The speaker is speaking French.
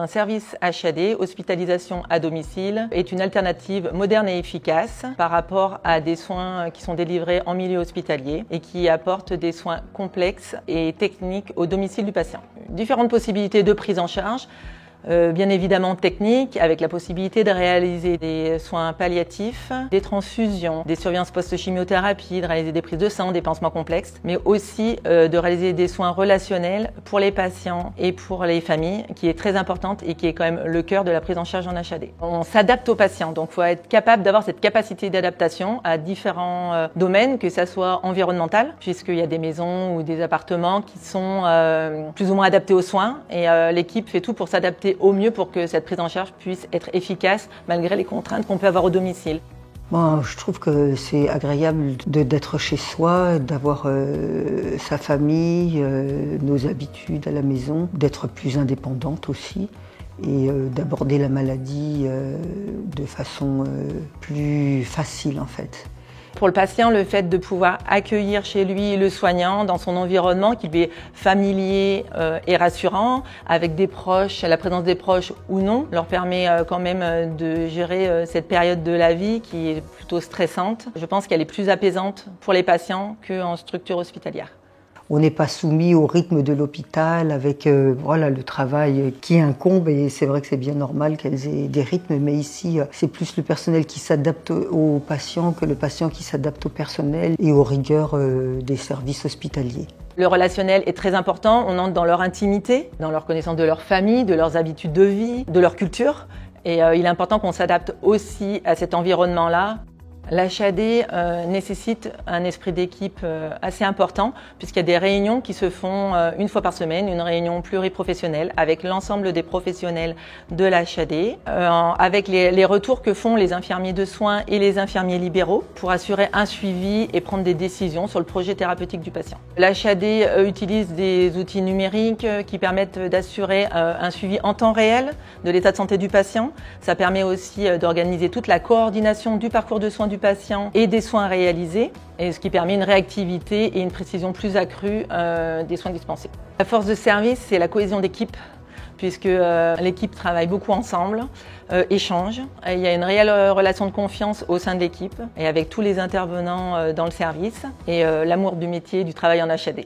Un service HAD, hospitalisation à domicile, est une alternative moderne et efficace par rapport à des soins qui sont délivrés en milieu hospitalier et qui apportent des soins complexes et techniques au domicile du patient. Différentes possibilités de prise en charge. Bien évidemment techniques, avec la possibilité de réaliser des soins palliatifs, des transfusions, des surveillances post-chimiothérapie, de réaliser des prises de sang, des pansements complexes, mais aussi de réaliser des soins relationnels pour les patients et pour les familles, qui est très importante et qui est quand même le cœur de la prise en charge en HAD. On s'adapte aux patients, donc il faut être capable d'avoir cette capacité d'adaptation à différents domaines, que ça soit environnemental, puisqu'il y a des maisons ou des appartements qui sont plus ou moins adaptés aux soins, et l'équipe fait tout pour s'adapter au mieux pour que cette prise en charge puisse être efficace malgré les contraintes qu'on peut avoir au domicile. Moi, je trouve que c'est agréable d'être chez soi, d'avoir sa famille, nos habitudes à la maison, d'être plus indépendante aussi et d'aborder la maladie de façon plus facile en fait. Pour le patient, le fait de pouvoir accueillir chez lui le soignant dans son environnement qui lui est familier et rassurant, avec des proches, la présence des proches ou non, leur permet quand même de gérer cette période de la vie qui est plutôt stressante. Je pense qu'elle est plus apaisante pour les patients qu'en structure hospitalière. On n'est pas soumis au rythme de l'hôpital avec voilà, le travail qui incombe, et c'est vrai que c'est bien normal qu'elles aient des rythmes, mais ici c'est plus le personnel qui s'adapte aux patients que le patient qui s'adapte au personnel et aux rigueurs des services hospitaliers. Le relationnel est très important, on entre dans leur intimité, dans leur connaissance de leur famille, de leurs habitudes de vie, de leur culture, et il est important qu'on s'adapte aussi à cet environnement-là. L'HAD nécessite un esprit d'équipe assez important puisqu'il y a des réunions qui se font une fois par semaine, une réunion pluriprofessionnelle avec l'ensemble des professionnels de l'HAD, avec les retours que font les infirmiers de soins et les infirmiers libéraux pour assurer un suivi et prendre des décisions sur le projet thérapeutique du patient. L'HAD utilise des outils numériques qui permettent d'assurer un suivi en temps réel de l'état de santé du patient. Ça permet aussi d'organiser toute la coordination du parcours de soins du patient et des soins réalisés, et ce qui permet une réactivité et une précision plus accrue des soins dispensés. La force de service, c'est la cohésion d'équipe, puisque l'équipe travaille beaucoup ensemble, échange. Il y a une réelle relation de confiance au sein de l'équipe et avec tous les intervenants dans le service, et l'amour du métier, du travail en HAD.